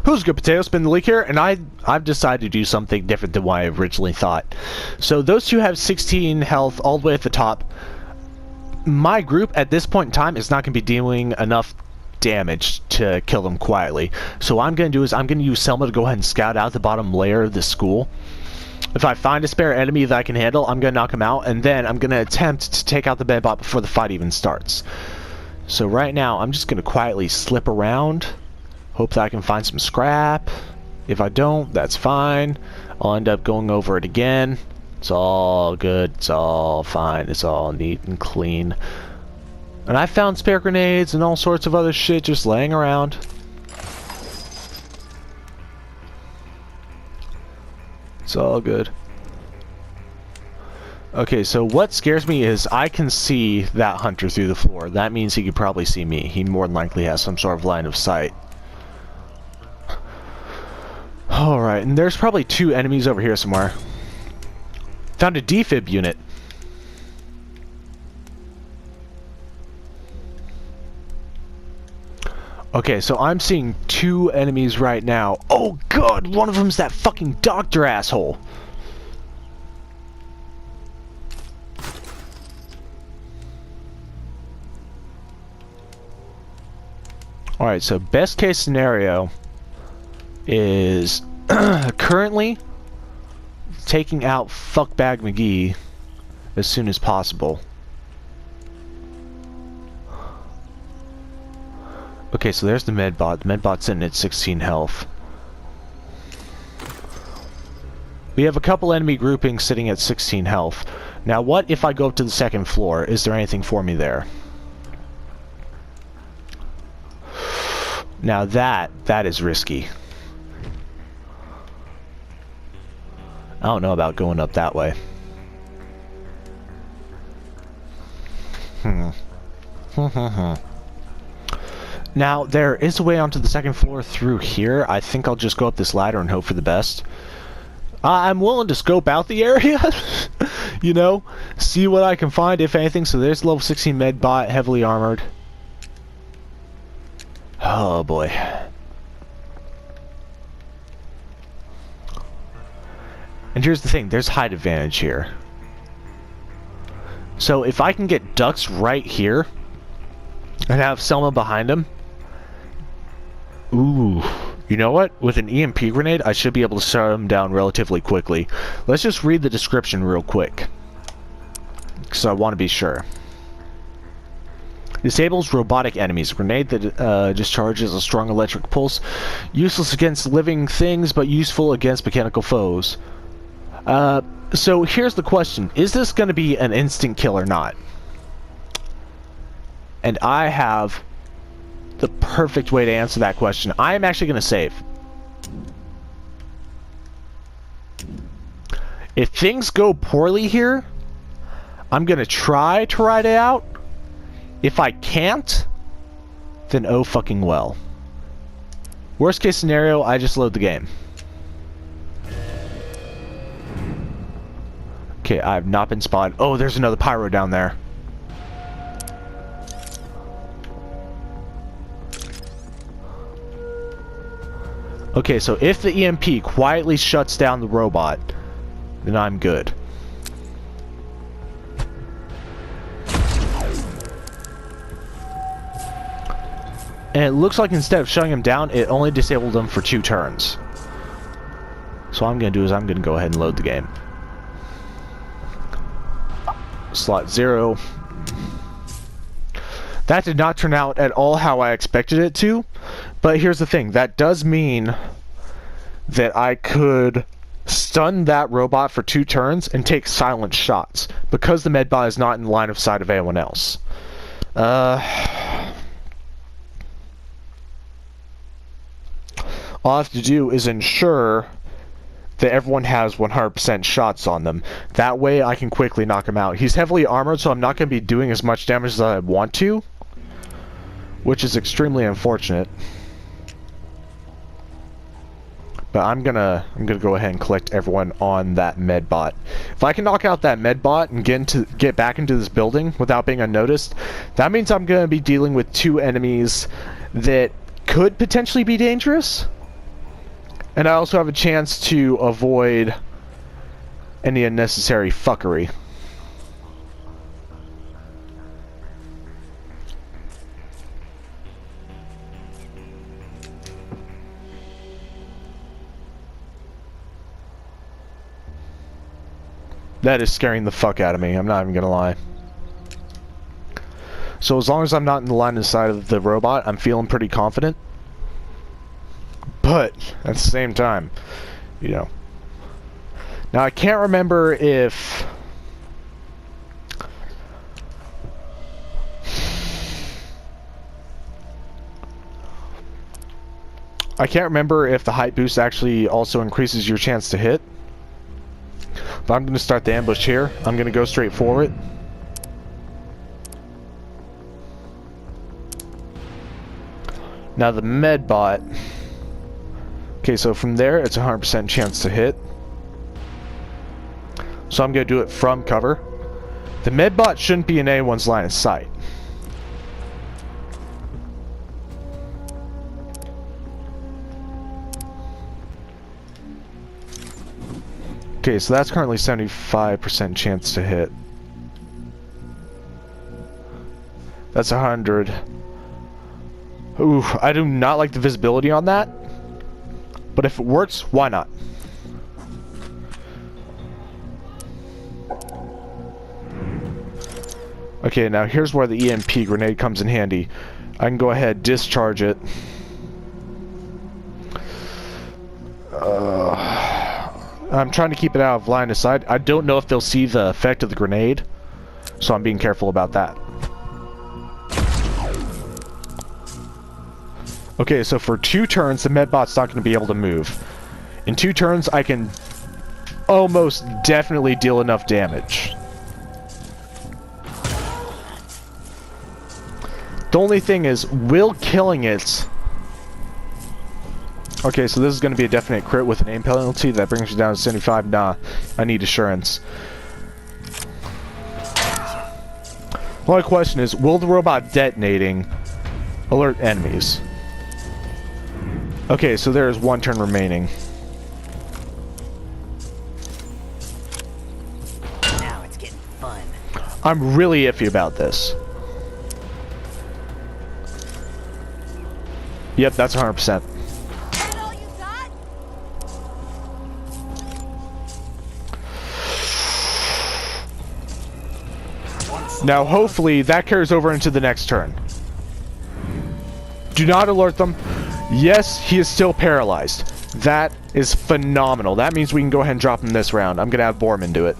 Who's good, Potato? Spin the Leak here, and I've decided to do something different than what I originally thought. So those two have 16 health all the way at the top. My group at this point in time is not going to be dealing enough damage to kill them quietly. So what I'm going to do is I'm going to use Selma to go ahead and scout out the bottom layer of the school. If I find a spare enemy that I can handle, I'm going to knock him out, and then I'm going to attempt to take out the medbot before the fight even starts. So right now, I'm just going to quietly slip around. Hope that I can find some scrap. If I don't, that's fine. I'll end up going over it again. It's all good. It's all fine. It's all neat and clean. And I found spare grenades and all sorts of other shit just laying around. It's all good. Okay, so what scares me is I can see that hunter through the floor. That means he could probably see me. He more than likely has some sort of line of sight. Alright, and there's probably two enemies over here somewhere. Found a defib unit. Okay, so I'm seeing two enemies right now. Oh god, one of them's that fucking doctor asshole. Alright, so best case scenario is currently taking out Fuckbag McGee as soon as possible. Okay, so there's the medbot. The medbot's sitting at 16 health. We have a couple enemy groupings sitting at 16 health. Now what if I go up to the second floor? Is there anything for me there? Now that is risky. I don't know about going up that way. Now, there is a way onto the second floor through here. I think I'll just go up this ladder and hope for the best. I'm willing to scope out the area. You know, see what I can find, if anything. So there's level 16 med bot, heavily armored. Oh boy. And here's the thing, there's height advantage here. So if I can get ducks right here and have Selma behind him, ooh, you know what? With an EMP grenade, I should be able to shut him down relatively quickly. Let's just read the description real quick, because I want to be sure. Disables robotic enemies. A grenade that discharges a strong electric pulse. Useless against living things, but useful against mechanical foes. So here's the question. Is this going to be an instant kill or not? And I have the perfect way to answer that question. I am actually going to save. If things go poorly here, I'm going to try to ride it out. If I can't, then oh fucking well. Worst case scenario, I just load the game. Okay, I have not been spotted. Oh, there's another pyro down there. Okay, so if the EMP quietly shuts down the robot, then I'm good. And it looks like instead of shutting him down, it only disabled him for 2 turns. So what I'm going to do is I'm going to go ahead and load the game. Slot 0. That did not turn out at all how I expected it to, but here's the thing, that does mean that I could stun that robot for 2 turns and take silent shots, because the medbot is not in line of sight of anyone else. All I have to do is ensure that everyone has 100% shots on them. That way I can quickly knock him out. He's heavily armored, so I'm not going to be doing as much damage as I want to, which is extremely unfortunate. But I'm gonna go ahead and collect everyone on that med bot. If I can knock out that med bot and get back into this building without being unnoticed, that means I'm gonna be dealing with 2 enemies that could potentially be dangerous. And I also have a chance to avoid any unnecessary fuckery. That is scaring the fuck out of me, I'm not even gonna lie. So as long as I'm not in the line of sight of the robot, I'm feeling pretty confident. But, at the same time, you know. Now I can't remember if... I can't remember if the height boost actually also increases your chance to hit. But I'm going to start the ambush here. I'm going to go straight forward. Now the med bot. Okay, so from there it's a 100% chance to hit. So I'm going to do it from cover. The med bot shouldn't be in anyone's line of sight. Okay, so that's currently 75% chance to hit. That's 100. Ooh, I do not like the visibility on that. But if it works, why not? Okay, now here's where the EMP grenade comes in handy. I can go ahead, discharge it. I'm trying to keep it out of line of sight. I don't know if they'll see the effect of the grenade, so I'm being careful about that. Okay, so for 2 turns, the medbot's not going to be able to move. In 2 turns, I can almost definitely deal enough damage. The only thing is, will killing it... Okay, so this is going to be a definite crit with an aim penalty. That brings you down to 75. Nah, I need assurance. The only question is, will the robot detonating alert enemies? Okay, so there is 1 turn remaining. Now it's getting fun. I'm really iffy about this. Yep, that's 100%. Now, hopefully, that carries over into the next turn. Do not alert them. Yes, he is still paralyzed. That is phenomenal. That means we can go ahead and drop him this round. I'm going to have Borman do it.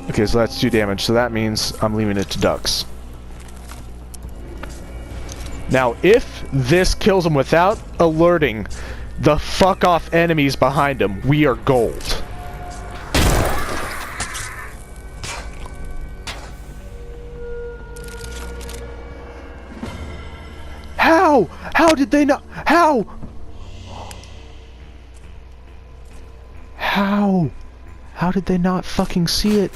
Okay, so that's 2 damage. So that means I'm leaving it to Ducks. Now, if this kills him without alerting the fuck-off enemies behind him, we are gold. How? How did they not? How? How? How did they not fucking see it?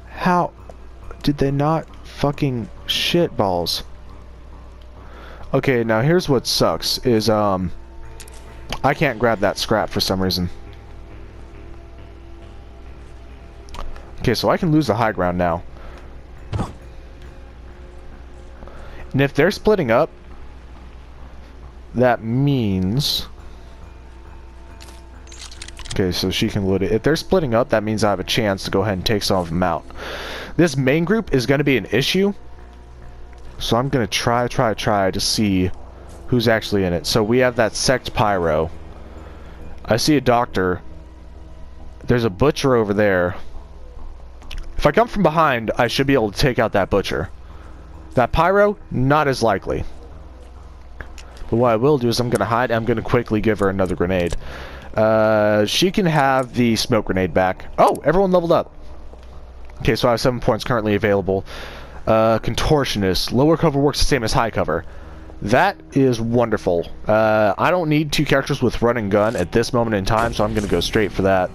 How did they not fucking shit balls? Okay, now here's what sucks is I can't grab that scrap for some reason. Okay, so I can lose the high ground now. And if they're splitting up, that means... Okay, so she can loot it. If they're splitting up, that means I have a chance to go ahead and take some of them out. This main group is going to be an issue. So I'm going to try to see who's actually in it. So we have that sect pyro. I see a doctor. There's a butcher over there. If I come from behind, I should be able to take out that butcher. That pyro, not as likely. But what I will do is I'm going to hide. I'm going to quickly give her another grenade. She can have the smoke grenade back. Oh, everyone leveled up. Okay, so I have 7 points currently available. Contortionist. Lower cover works the same as high cover. That is wonderful. I don't need 2 characters with run and gun at this moment in time, so I'm going to go straight for that.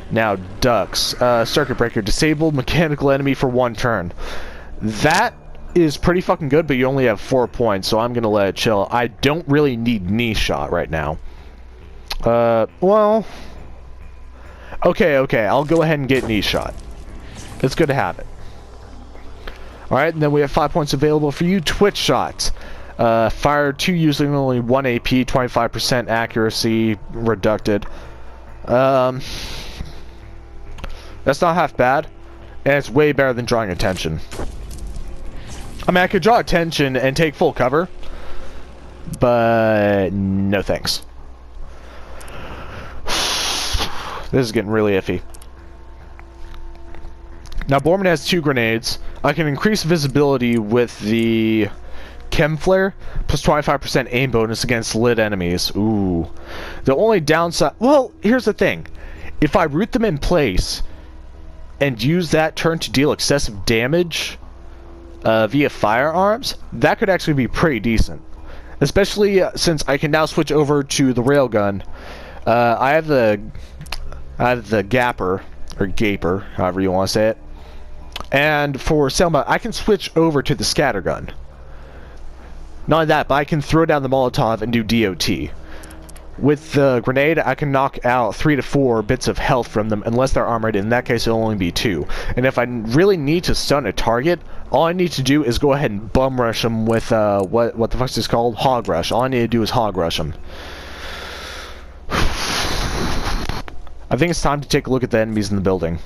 Now, ducks. Circuit breaker. Disabled mechanical enemy for 1 turn. That is pretty fucking good, but you only have 4 points, so I'm going to let it chill. I don't really need knee shot right now. Well... Okay, I'll go ahead and get knee shot. It's good to have it. Alright, and then we have 5 points available for you. Twitch shots. Fire 2 using only 1 AP, 25% accuracy, reducted. That's not half bad, and it's way better than drawing attention. I mean, I could draw attention and take full cover, but no thanks. This is getting really iffy. Now, Borman has 2 grenades. I can increase visibility with the Chem Flare, plus 25% aim bonus against lit enemies. Ooh. The only downside... Well, here's the thing. If I root them in place and use that turn to deal excessive damage via firearms, that could actually be pretty decent. Especially since I can now switch over to the railgun. I have the Gapper, or Gaper, however you want to say it. And for Selma, I can switch over to the Scattergun. Not only that, but I can throw down the Molotov and do DOT. With the grenade, I can knock out 3 to 4 bits of health from them, unless they're armored. In that case, it'll only be 2. And if I really need to stun a target, all I need to do is go ahead and bum rush them with, what the fuck's this called? Hog Rush. All I need to do is Hog Rush them. I think it's time to take a look at the enemies in the building.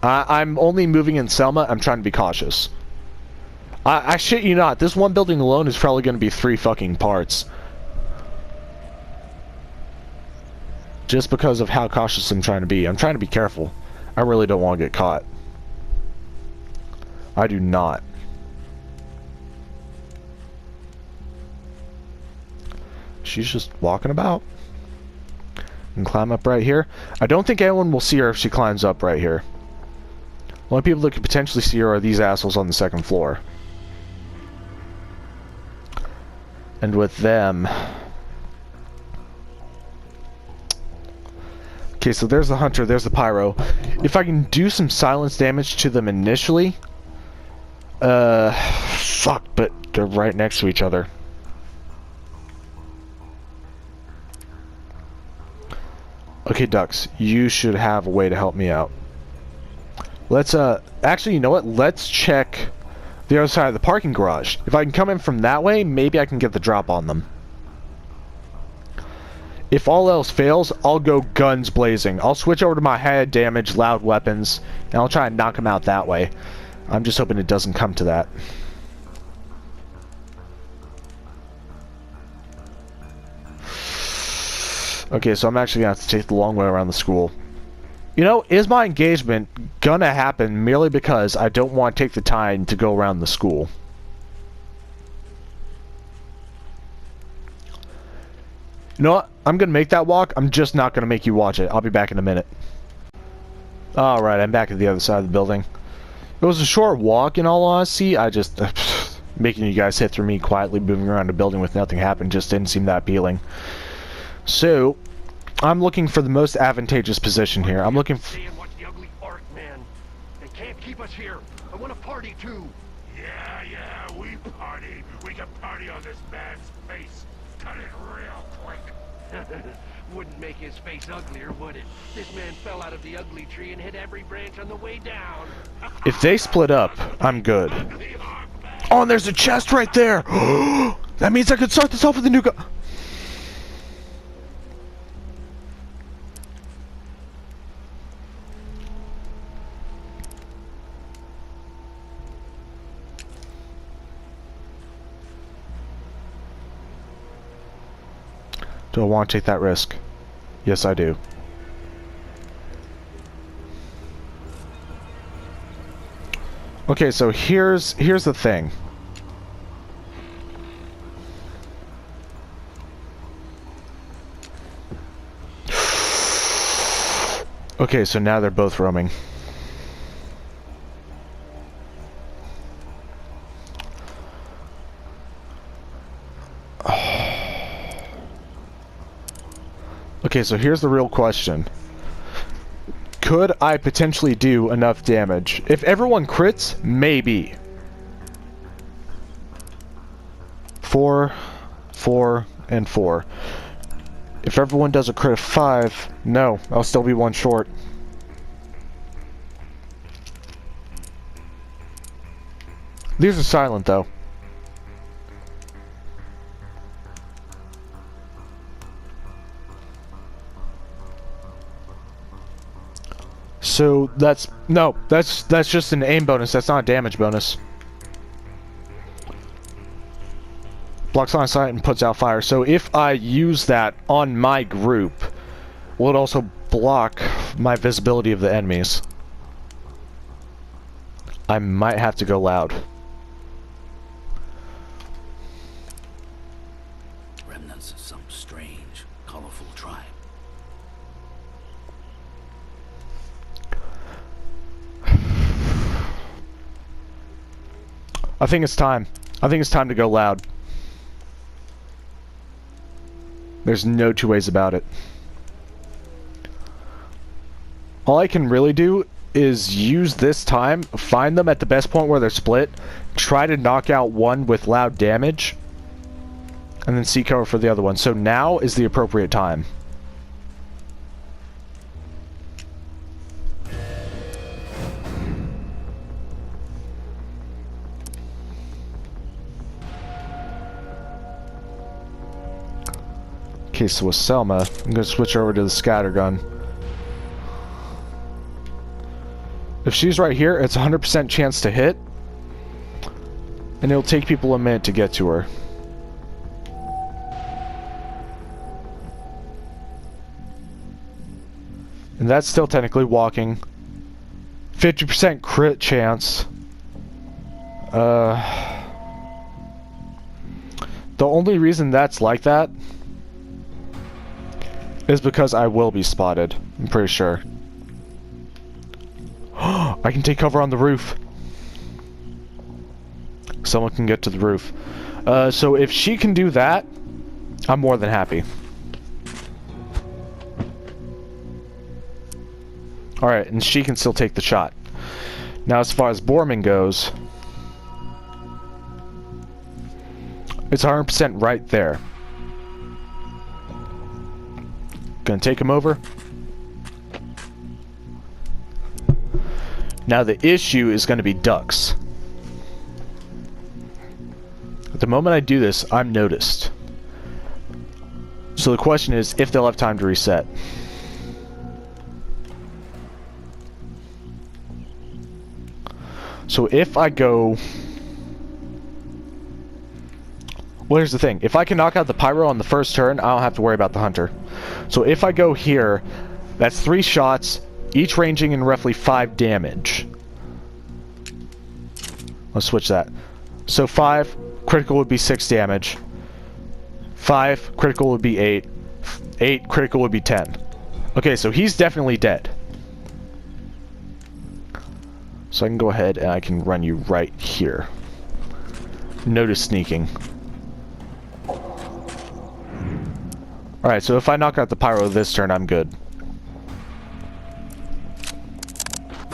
I'm only moving in Selma. I'm trying to be cautious. I shit you not. This one building alone is probably going to be 3 fucking parts. Just because of how cautious I'm trying to be. I'm trying to be careful. I really don't want to get caught. I do not. She's just walking about. And climb up right here. I don't think anyone will see her if she climbs up right here. The only people that could potentially see her are these assholes on the 2nd floor. And with them... Okay, so there's the hunter, there's the pyro. If I can do some silence damage to them initially... fuck, but they're right next to each other. Okay, ducks, you should have a way to help me out. Let's, actually, you know what? Let's check the other side of the parking garage. If I can come in from that way, maybe I can get the drop on them. If all else fails, I'll go guns blazing. I'll switch over to my high damage, loud weapons, and I'll try and knock them out that way. I'm just hoping it doesn't come to that. Okay, so I'm actually going to have to take the long way around the school. You know, is my engagement gonna happen merely because I don't want to take the time to go around the school? You know what? I'm gonna make that walk. I'm just not gonna make you watch it. I'll be back in a minute. Alright, I'm back at the other side of the building. It was a short walk, in all honesty. I just... making you guys sit through me quietly moving around a building with nothing happen just didn't seem that appealing. So... I'm looking for the most advantageous position here. I'm looking for... Watch the ugly fart, man. They can't keep us here. I want to party too. Yeah, we party. We can party on this man's face. Cut it real quick. Wouldn't make his face uglier, would it? This man fell out of the ugly tree and hit every branch on the way down. If they split up, I'm good. Oh, and there's a chest right there! That means I could start this off with a new gun. Do I want to take that risk? Yes, I do. Okay, so here's the thing. Okay, so now they're both roaming. Okay, so here's the real question. Could I potentially do enough damage? If everyone crits, maybe. 4, 4, and 4. If everyone does a crit of 5, no, I'll still be one short. These are silent, though. So that's just an aim bonus. That's not a damage bonus. Blocks line of sight and puts out fire. So if I use that on my group, will it also block my visibility of the enemies? I might have to go loud. Remnants of some strange, colorful tribe. I think it's time. I think it's time to go loud. There's no two ways about it. All I can really do is use this time, find them at the best point where they're split, try to knock out one with loud damage, and then seek cover for the other one. So now is the appropriate time. Okay, so with Selma, I'm going to switch over to the scattergun. If she's right here, it's a 100% chance to hit. And it'll take people a minute to get to her. And that's still technically walking. 50% crit chance. The only reason that's like that is because I will be spotted. I'm pretty sure. I can take cover on the roof. Someone can get to the roof. So if she can do that, I'm more than happy. Alright, and she can still take the shot. Now as far as Borman goes, it's 100% right there. Gonna take him over. Now the issue is going to be ducks. At the moment I do this, I'm noticed. So the question is if they'll have time to reset. So if I go... Well, here's the thing. If I can knock out the pyro on the first turn, I don't have to worry about the hunter. So if I go here, that's 3 shots, each ranging in roughly 5 damage. Let's switch that. So 5, critical would be 6 damage. 5, critical would be 8. 8, critical would be 10. Okay, so he's definitely dead. So I can go ahead and I can run you right here. Notice sneaking. Alright, so if I knock out the pyro this turn, I'm good.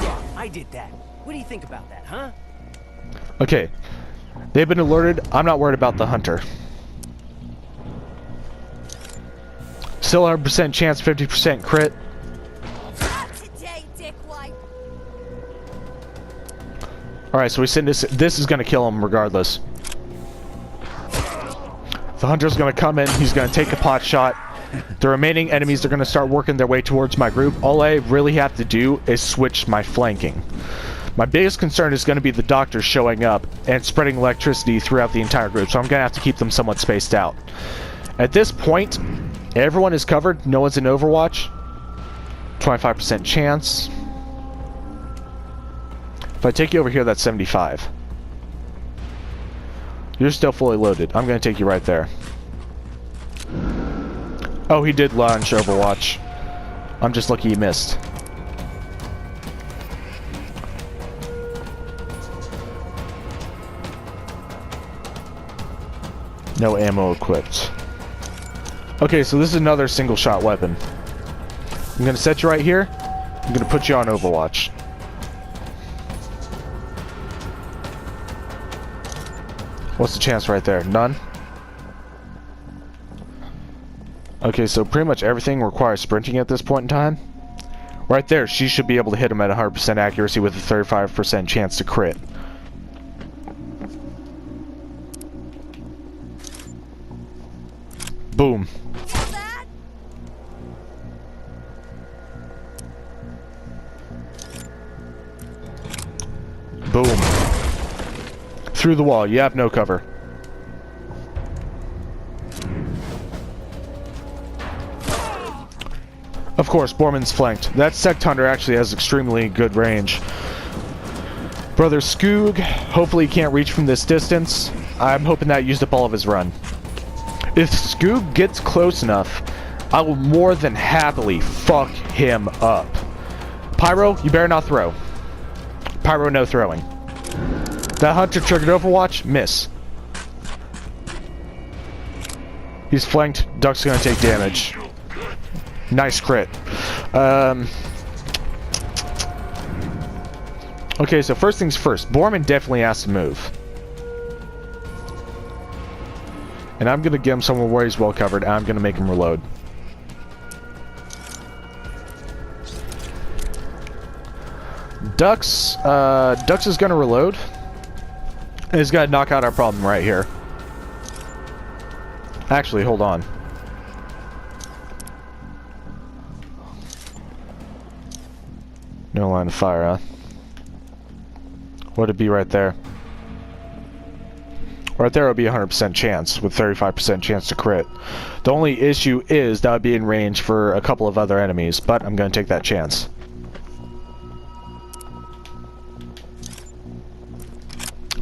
Yeah, I did that. What do you think about that, huh? Okay. They've been alerted. I'm not worried about the hunter. Still 100% chance, 50% crit. Not today, dickwad. Alright, so we send this. This is going to kill him regardless. The hunter's going to come in. He's going to take a pot shot. The remaining enemies are going to start working their way towards my group. All I really have to do is switch my flanking. My biggest concern is going to be the doctors showing up and spreading electricity throughout the entire group, so I'm going to have to keep them somewhat spaced out. At this point, everyone is covered. No one's in Overwatch. 25% chance. If I take you over here, that's 75. You're still fully loaded. I'm going to take you right there. Oh, he did launch Overwatch. I'm just lucky he missed. No ammo equipped. Okay, so this is another single shot weapon. I'm gonna set you right here. I'm gonna put you on Overwatch. What's the chance right there? None? Okay, so pretty much everything requires sprinting at this point in time. Right there, she should be able to hit him at 100% accuracy with a 35% chance to crit. Boom. Boom. Through the wall. You have no cover. Of course, Borman's flanked. That Sect Hunter actually has extremely good range. Brother Skoog, hopefully he can't reach from this distance. I'm hoping that used up all of his run. If Skoog gets close enough, I will more than happily fuck him up. Pyro, you better not throw. Pyro, no throwing. That Hunter triggered Overwatch, miss. He's flanked, Duck's gonna take damage. Nice crit. Okay, so first things first, Borman definitely has to move. And I'm gonna get him somewhere where he's well covered, and I'm gonna make him reload. Ducks is gonna reload. And he's gonna knock out our problem right here. Actually, hold on. No line of fire, huh? What'd it be right there? Right there would be 100% chance, with 35% chance to crit. The only issue is that would be in range for a couple of other enemies, but I'm gonna take that chance.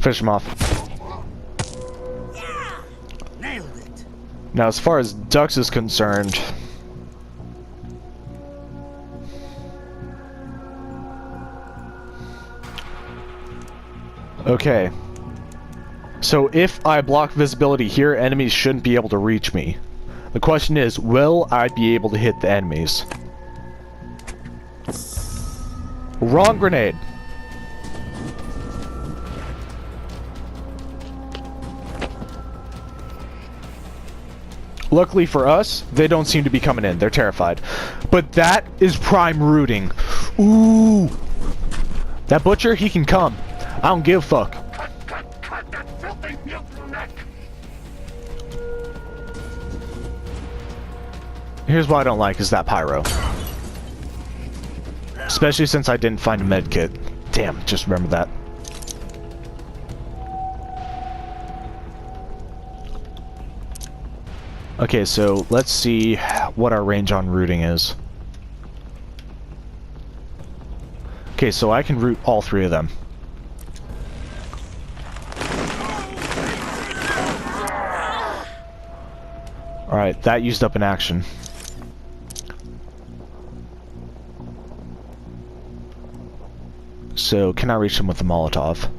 Finish him off. Yeah! Nailed it. Now, as far as Dux is concerned... Okay. So if I block visibility here, enemies shouldn't be able to reach me. The question is, will I be able to hit the enemies? Wrong grenade. Luckily for us, they don't seem to be coming in. They're terrified. But that is prime rooting. Ooh. That butcher, he can come. I don't give a fuck. Cut that filthy mutant neck! Here's what I don't like is that pyro. Especially since I didn't find a med kit. Damn, just remember that. Okay, so let's see what our range on rooting is. Okay, so I can root all three of them. Alright, that used up an action. So, can I reach him with the Molotov?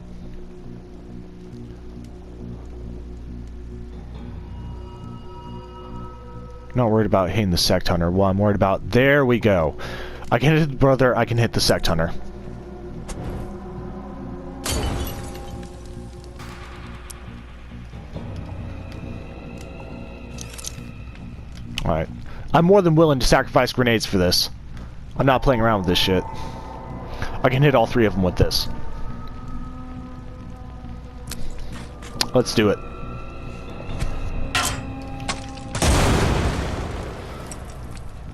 Not worried about hitting the Sect Hunter. Well, I'm worried about... There we go. I can hit the brother, I can hit the Sect Hunter. Alright. I'm more than willing to sacrifice grenades for this. I'm not playing around with this shit. I can hit all three of them with this. Let's do it.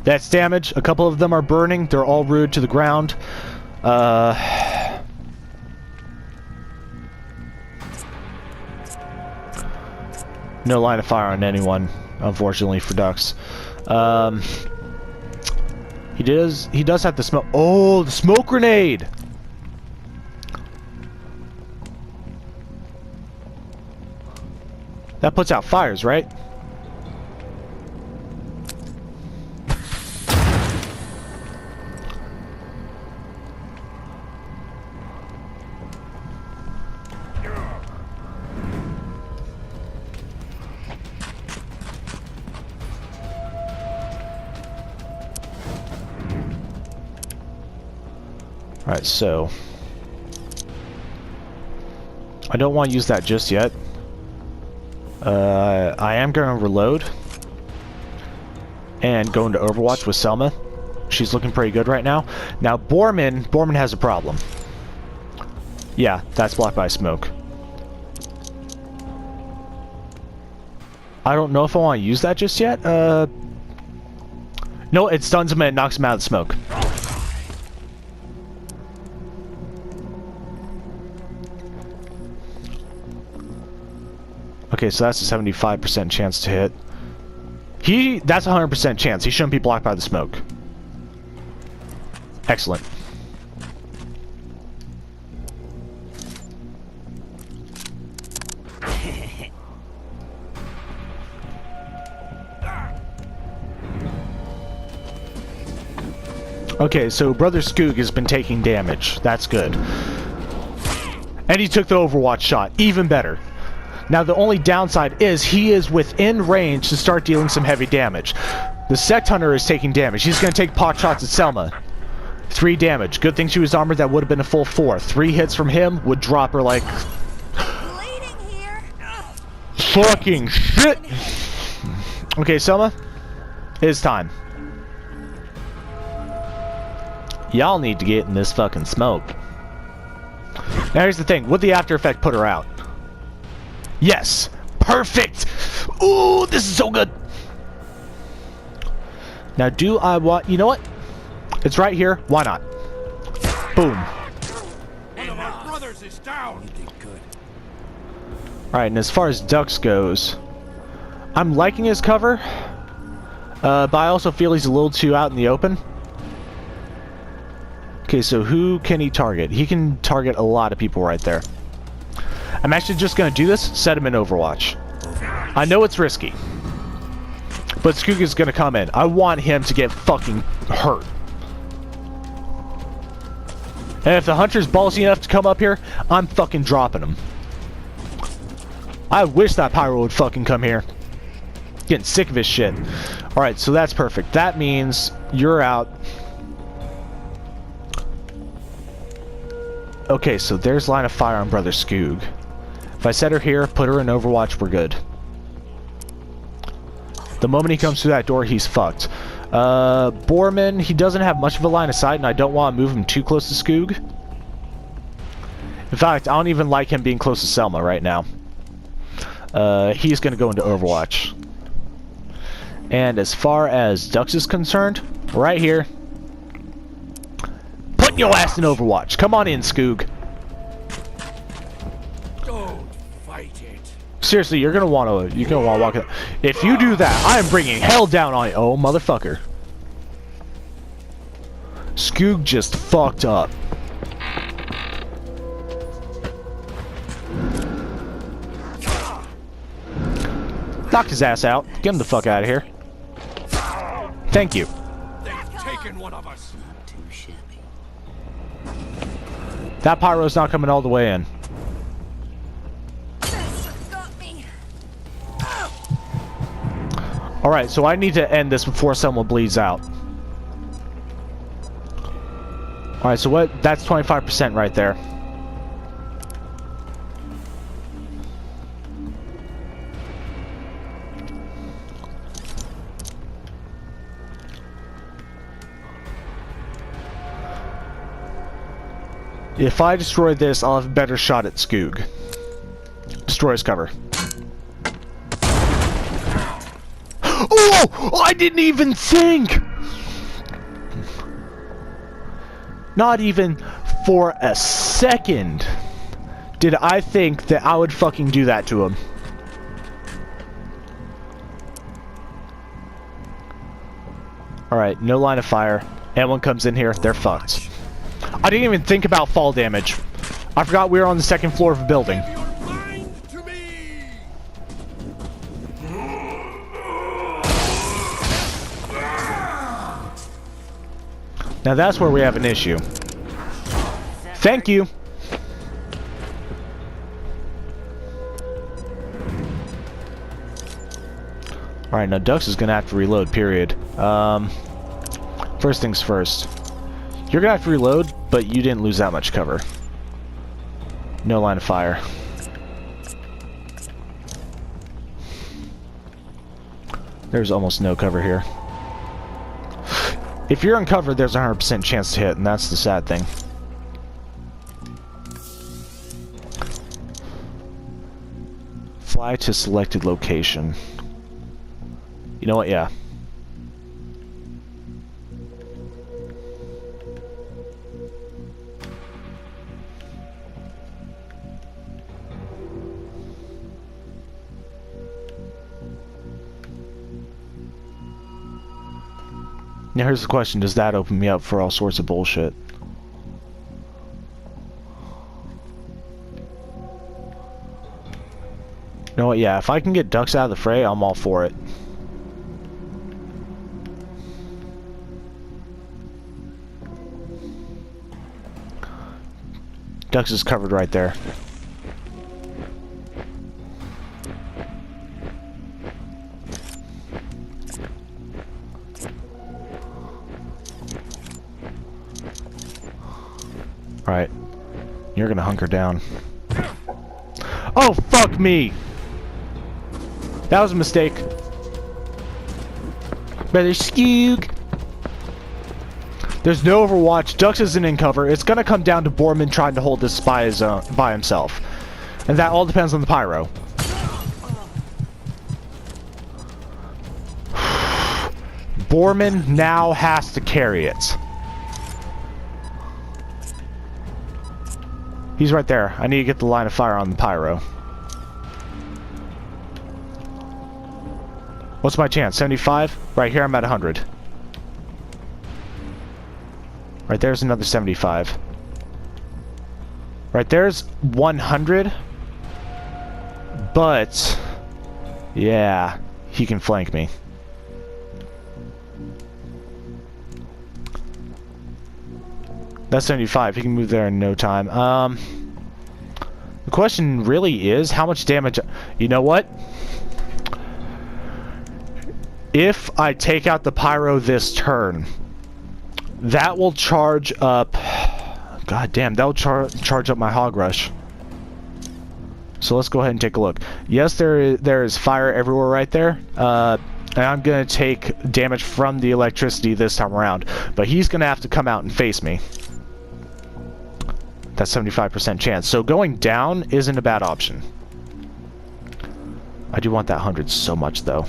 That's damage. A couple of them are burning. They're all rooted to the ground. No line of fire on anyone, unfortunately for Ducks. He does have the smoke. Oh, the smoke grenade! That puts out fires, right? Alright, so... I don't want to use that just yet. I am going to reload. And go into Overwatch with Selma. She's looking pretty good right now. Now, Borman has a problem. Yeah, that's blocked by smoke. I don't know if I want to use that just yet. No, it stuns him and knocks him out of the smoke. Okay, so that's a 75% chance to hit. That's a 100% chance. He shouldn't be blocked by the smoke. Excellent. Okay, so Brother Skoog has been taking damage. That's good. And he took the Overwatch shot. Even better. Now, the only downside is he is within range to start dealing some heavy damage. The Sect Hunter is taking damage. He's going to take pot shots at Selma. 3 damage. Good thing she was armored. That would have been a full 4. 3 hits from him would drop her like... Bleeding here. Fucking shit! Okay, Selma. It's time. Y'all need to get in this fucking smoke. Now here's the thing. Would the after effect put her out? Yes! Perfect! Ooh, this is so good! Now do I want... You know what? It's right here. Why not? Boom. One of our brothers is down. Alright, and as far as Dux goes... I'm liking his cover. But I also feel he's a little too out in the open. Okay, so who can he target? He can target a lot of people right there. I'm actually just going to do this, set him in Overwatch. I know it's risky. But Skoog is going to come in. I want him to get fucking hurt. And if the Hunter's ballsy enough to come up here, I'm fucking dropping him. I wish that Pyro would fucking come here. Getting sick of his shit. Alright, so that's perfect. That means you're out. Okay, so there's line of fire on Brother Skoog. If I set her here, put her in Overwatch, we're good. The moment he comes through that door, he's fucked. Borman, he doesn't have much of a line of sight, and I don't want to move him too close to Skoog. In fact, I don't even like him being close to Selma right now. He's going to go into Overwatch. And as far as Dux is concerned, right here. Put your ass in Overwatch. Come on in, Skoog. Don't fight it. Seriously, you're gonna want to walk it. If you do that, I am bringing hell down on you. Oh, motherfucker. Skoog just fucked up. Knocked his ass out. Get him the fuck out of here. Thank you. They've taken one of us. Not too shabby. That Pyro's not coming all the way in. Got me. Alright, so I need to end this before someone bleeds out. Alright, so what? That's 25% right there. If I destroy this, I'll have a better shot at Skoog. Destroy his cover. Oh! I didn't even think! Not even for a second did I think that I would fucking do that to him. Alright, no line of fire. Anyone comes in here, they're fucked. I didn't even think about fall damage. I forgot we were on the second floor of a building. You're lying to me. Now that's where we have an issue. Thank you. Alright, now Dux is gonna have to reload, period. First things first. You're gonna have to reload, but you didn't lose that much cover. No line of fire. There's almost no cover here. If you're uncovered, there's a 100% chance to hit, and that's the sad thing. Fly to selected location. You know what? Yeah. Now here's the question, does that open me up for all sorts of bullshit? You know what, yeah, if I can get ducks out of the fray, I'm all for it. Ducks is covered right there. Alright. You're gonna hunker down. Oh, fuck me! That was a mistake. Brother Skoog! There's no Overwatch. Dux isn't in cover. It's gonna come down to Borman trying to hold this by himself. And that all depends on the pyro. Borman now has to carry it. He's right there. I need to get the line of fire on the pyro. What's my chance? 75? Right here I'm at 100. Right there's another 75. Right there's 100. But yeah, he can flank me. That's 75. He can move there in no time. The question really is how much damage. You know what? If I take out the pyro this turn, that will charge up. God damn, that will charge up my hog rush. So let's go ahead and take a look. Yes, there is fire everywhere right there. And I'm gonna take damage from the electricity this time around, but he's gonna have to come out and face me. That's 75% chance. So going down isn't a bad option. I do want that 100 so much though.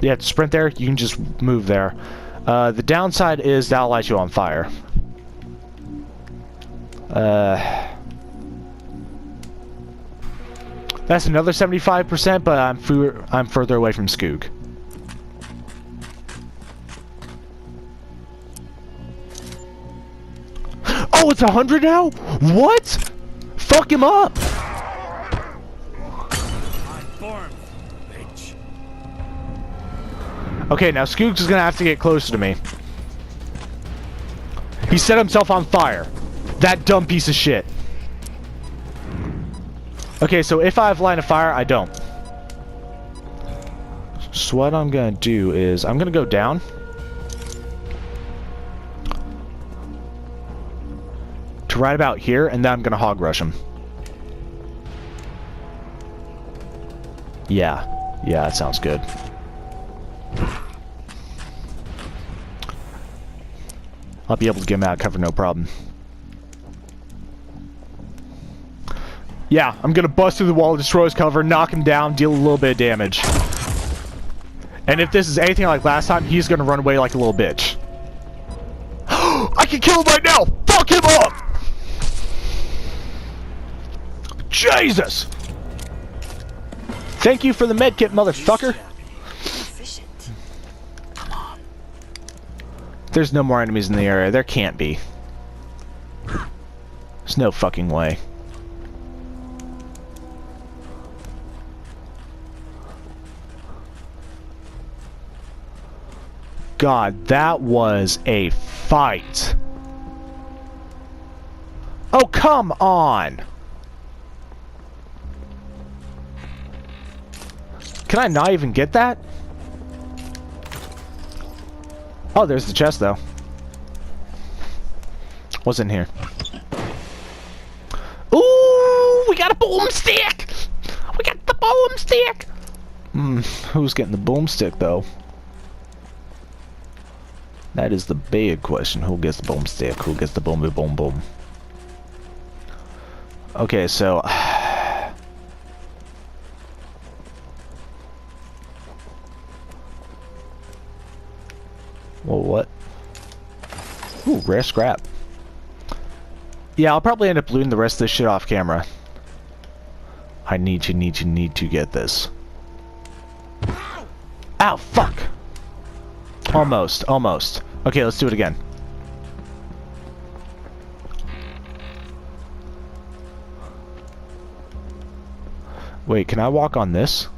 Yeah, sprint there, you can just move there. The downside is that'll light you on fire. That's another 75%, but I'm further away from Skoog. Oh, it's 100 now? What? Fuck him up! Okay, now Skoog's gonna have to get closer to me. He set himself on fire. That dumb piece of shit. Okay, so if I have line of fire, I don't. So what I'm gonna do is, I'm gonna go down. To right about here, and then I'm gonna hog rush him. Yeah, that sounds good. I'll be able to get him out of cover, no problem. Yeah, I'm gonna bust through the wall, destroy his cover, knock him down, deal a little bit of damage. And if this is anything like last time, he's gonna run away like a little bitch. I can kill him right now! Fuck him up! Jesus! Thank you for the medkit, motherfucker! There's no more enemies in the area. There can't be. There's no fucking way. God, that was a fight. Oh, come on! Can I not even get that? Oh, there's the chest, though. What's in here? Ooh, we got a boomstick! We got the boomstick! Who's getting the boomstick, though? That is the big question. Who gets the boomstick? Who gets the boom, boom, boom, boom? Okay, so... Well, what? Ooh, rare scrap. Yeah, I'll probably end up looting the rest of this shit off camera. I need to get this. Ow, fuck! Almost. Okay, let's do it again. Wait, can I walk on this?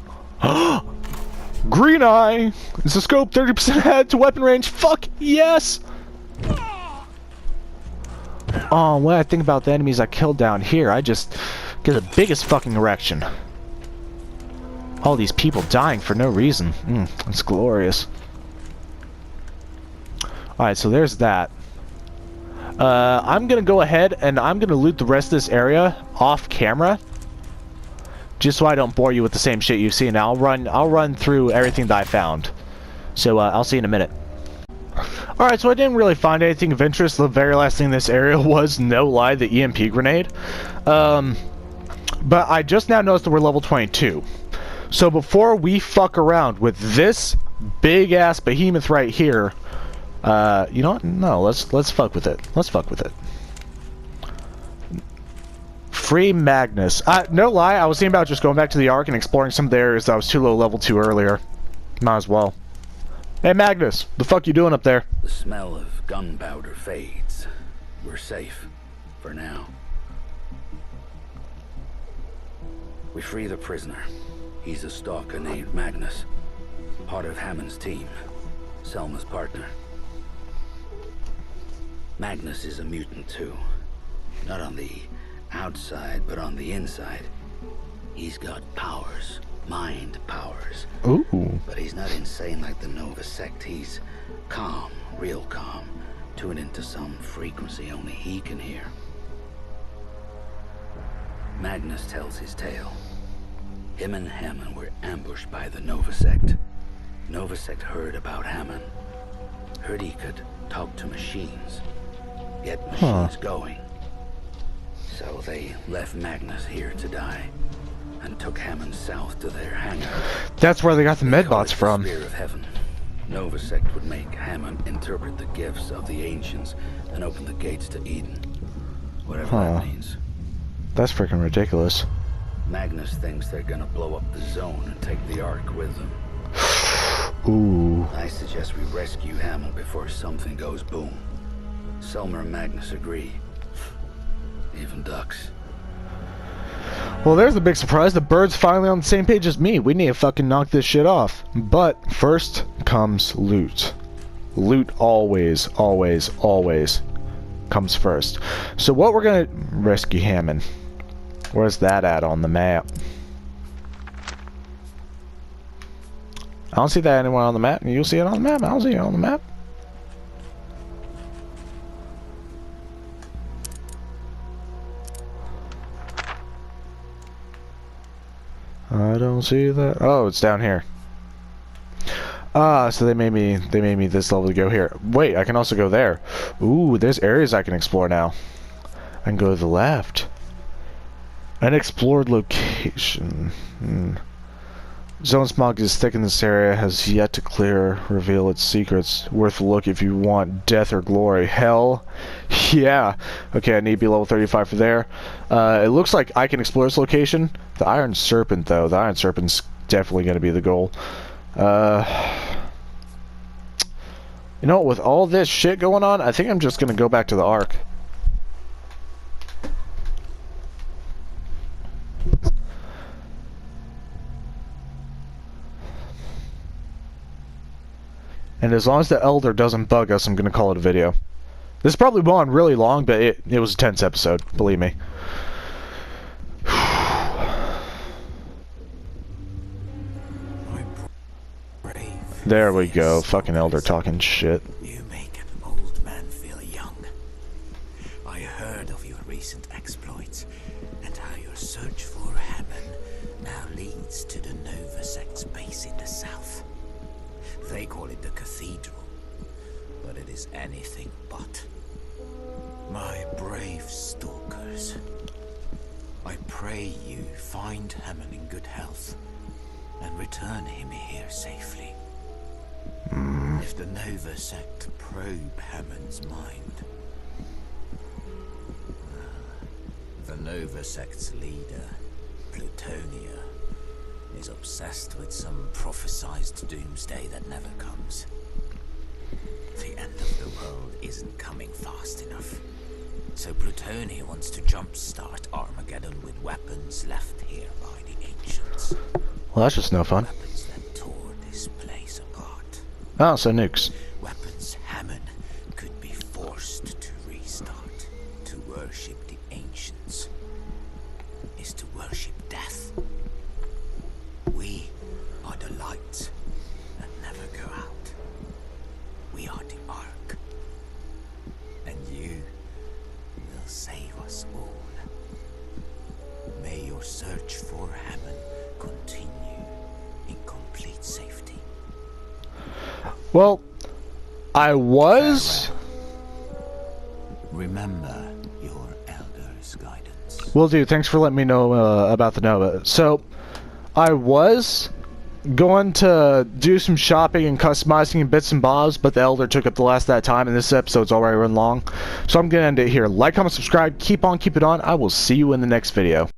Green eye! Is the scope 30% ahead to weapon range? Fuck yes! Oh, when I think about the enemies I killed down here, I just get the biggest fucking erection. All these people dying for no reason. It's glorious. Alright, so there's that. I'm gonna go ahead and I'm gonna loot the rest of this area off camera. Just so I don't bore you with the same shit you've seen. I'll run through everything that I found. So I'll see you in a minute. Alright, so I didn't really find anything of interest. The very last thing in this area was, no lie, the EMP grenade. But I just now noticed that we're level 22. So before we fuck around with this big ass behemoth right here, you know what? No, let's fuck with it. Let's fuck with it. Free Magnus. No lie, I was thinking about just going back to the Ark and exploring some of the areas that I was too low level to earlier. Might as well. Hey Magnus, the fuck you doing up there? The smell of gunpowder fades. We're safe. For now. We free the prisoner. He's a stalker named Magnus. Part of Hammond's team. Selma's partner. Magnus is a mutant too. Not on the outside, but on the inside. He's got powers. Mind powers. Ooh. But he's not insane like the Nova sect. He's calm, real calm. Tuned into some frequency only he can hear. Magnus tells his tale. Him and Hammond were ambushed by the Nova sect. Nova sect heard about Hammond. Heard he could talk to machines. Get machines going. So they left Magnus here to die. And took Hammond south to their hangar. That's where they got the medbots from. Spear of Heaven. Nova sect would make Hammond interpret the gifts of the ancients and open the gates to Eden. Whatever that means. That's freaking ridiculous. Magnus thinks they're gonna blow up the zone and take the Ark with them. Ooh. I suggest we rescue Hammond before something goes boom. Selma and Magnus agree. Even ducks. Well, there's the big surprise. The bird's finally on the same page as me. We need to fucking knock this shit off. But first comes loot. Loot always comes first. So what we're gonna rescue Hammond. Where's that at on the map? I don't see that anywhere on the map. You'll see it on the map. I don't see it on the map. I don't see that. Oh, it's down here. So they made me this level to go here. Wait, I can also go there. Ooh, there's areas I can explore now. I can go to the left. Unexplored location. Zone smog is thick in this area, has yet to reveal its secrets. Worth a look if you want death or glory. Hell, yeah. Okay, I need to be level 35 for there. It looks like I can explore this location. The Iron Serpent, though. The Iron Serpent's definitely going to be the goal. You know what, with all this shit going on, I think I'm just going to go back to the Ark. And as long as the Elder doesn't bug us, I'm going to call it a video. This probably went on really long, but it was a tense episode, believe me. My brave. There we go. Fucking Elder talking shit. You make an old man feel young. I heard of your recent exploits and how your search for Hammond now leads to the Nova Sect's base in the south. They call it the Cathedral, but it is anything but. My brave stalkers, I pray you find Hammond in good health and return him here safely. If the Nova Sect probe Hammond's mind, the Nova Sect's leader, Plutonia, is obsessed with some prophesized doomsday that never comes. The end of the world isn't coming fast enough. So Plutonia wants to jumpstart Armageddon with weapons left here by the ancients. Well, that's just no fun. Weapons that tore this place apart. Oh, so nukes. Weapons Hammond could be forced to restart. To worship the ancients is to worship death. We are the light that never go out. We are the Ark. And you will save us all. May your search for Hammond continue in complete safety. Well, I was. Remember your elder's guidance. Will do. Thanks for letting me know about the Nova. So, I was going to do some shopping and customizing and bits and bobs, but the Elder took up the last of that time, and this episode's already run long. So I'm going to end it here. Like, comment, subscribe. Keep on, keep it on. I will see you in the next video.